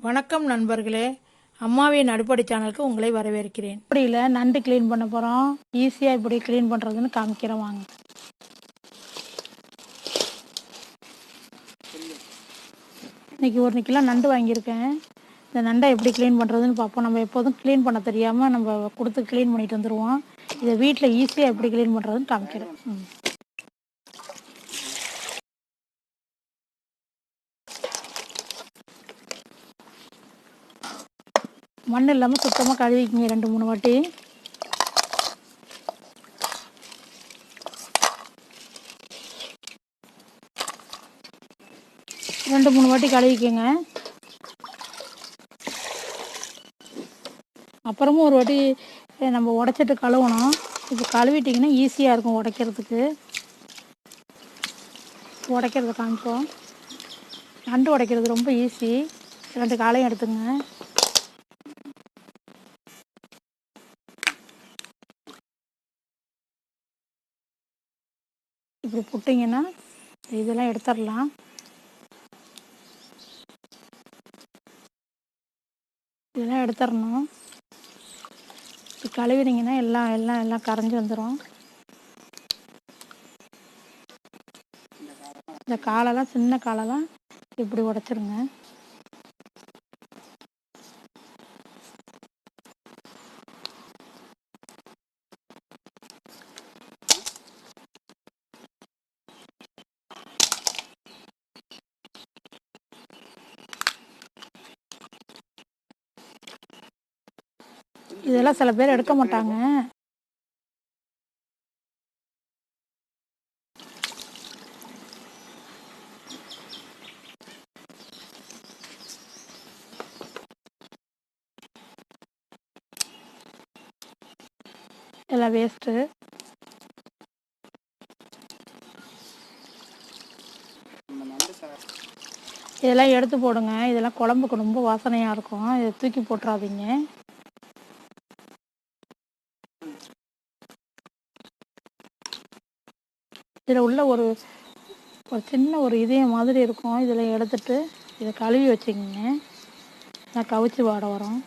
வணக்கம் நண்பர்களே, அம்மாவின் அடுப்படி சேனலுக்கு உங்களை வரவேற்கிறேன். இப்படியில் நண்டு க்ளீன் பண்ண போகிறோம். ஈஸியாக இப்படி க்ளீன் பண்ணுறதுன்னு காமிக்கிறேன் வாங்க. இன்றைக்கி 1 கிலோ நண்டு வாங்கியிருக்கேன். இந்த நண்டை எப்படி க்ளீன் பண்ணுறதுன்னு பார்ப்போம். நம்ம எப்போதும் க்ளீன் பண்ண தெரியாமல் நம்ம கொடுத்து க்ளீன் பண்ணிட்டு வந்துடுவோம். இதை வீட்டில் ஈஸியாக எப்படி க்ளீன் பண்ணுறதுன்னு காமிக்கிறேன். மண் இல்லாமல் சுத்தமாக கழுவிக்கிங்க 2-3 வாட்டி. ரெண்டு மூணு வாட்டி கழுவிக்கங்க. அப்புறமும் ஒரு வாட்டி நம்ம உடைச்சிட்டு கழுவணும். இப்போ கழுவிட்டிங்கன்னா ஈஸியாக இருக்கும் உடைக்கிறதுக்கு. உடைக்கிறத காமிப்போம். நண்டு உடைக்கிறது ரொம்ப ஈஸி. 2 காலையும் எடுத்துங்க. இப்படி புட்டிங்கன்னா இதெல்லாம் எடுத்துடலாம். இதெல்லாம் எடுத்துடணும். இப்படி கழுவினீங்கன்னா எல்லாம் கரைஞ்சி வந்துடும். இந்த காலெல்லாம் சின்ன காலெல்லாம் இப்படி உடைச்சிருங்க. இதெல்லாம் சில பேர் எடுக்க மாட்டாங்க. எல்லாம் வேஸ்ட்டு. இதெல்லாம் எடுத்து போடுங்க. இதெல்லாம் குழம்புக்கு ரொம்ப வாசனையாக இருக்கும். இதை தூக்கி போட்டுறாதீங்க. இதில் உள்ள ஒரு சின்ன இதயம் மாதிரி இருக்கும். இதில் எடுத்துட்டு இதை கழுவி வச்சுக்கிங்க. நான் கவிச்சி வாட வரும்.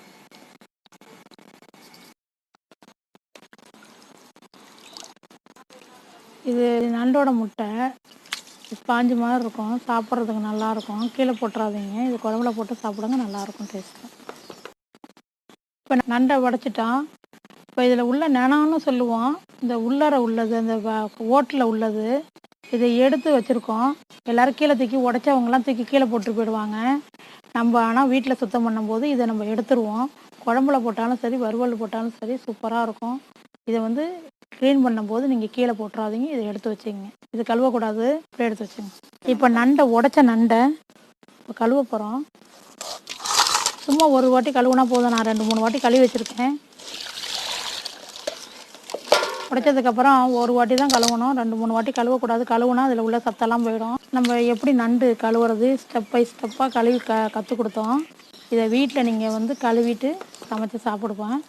இது நண்டோட முட்டை. ஸ்பாஞ்சு மாதிரி இருக்கும். சாப்பிட்றதுக்கு நல்லாயிருக்கும். கீழே போட்டுறாதீங்க. இது குழம்புல போட்டு சாப்பிடுங்க, நல்லாயிருக்கும் டேஸ்ட்டு. இப்போ நண்டை உடைச்சிட்டோம். இப்போ இதில் உள்ள நெனான்னு சொல்லுவோம். இந்த உள்ளர உள்ளது, அந்த ஓட்டில் உள்ளது, இதை எடுத்து வச்சுருக்கோம். எல்லோரும் கீழே தூக்கி உடைச்சவங்கலாம் தூக்கி கீழே போட்டு போயிடுவாங்க. நம்ம ஆனால் வீட்டில் சுத்தம் பண்ணும்போது இதை நம்ம எடுத்துருவோம். குழம்புல போட்டாலும் சரி, வறுவல் போட்டாலும் சரி, சூப்பராக இருக்கும். இதை க்ளீன் பண்ணும்போது நீங்கள் கீழே போட்டுறாதீங்க. இதை எடுத்து வச்சுங்க. இது கழுவக்கூடாது. இப்படியே எடுத்து வச்சுங்க. இப்போ நண்டை உடைச்ச நண்டை இப்போ கழுவ போகிறோம். சும்மா ஒரு வாட்டி கழுவுனா போதும். நான் 2-3 வாட்டி கழுவி வச்சுருக்கேன். உடைச்சதுக்கப்புறம் ஒரு வாட்டி தான் கழுவணும். 2-3 வாட்டி கழுவக்கூடாது. கழுவுனா அதில் உள்ள சத்தெல்லாம் போயிடும். நம்ம எப்படி நண்டு கழுவுறது ஸ்டெப் பை ஸ்டெப்பாக கழுவி கற்றுக் கொடுத்தோம். இதை வீட்டில் நீங்கள் கழுவிட்டு சமைச்சு சாப்பிடுவேன்.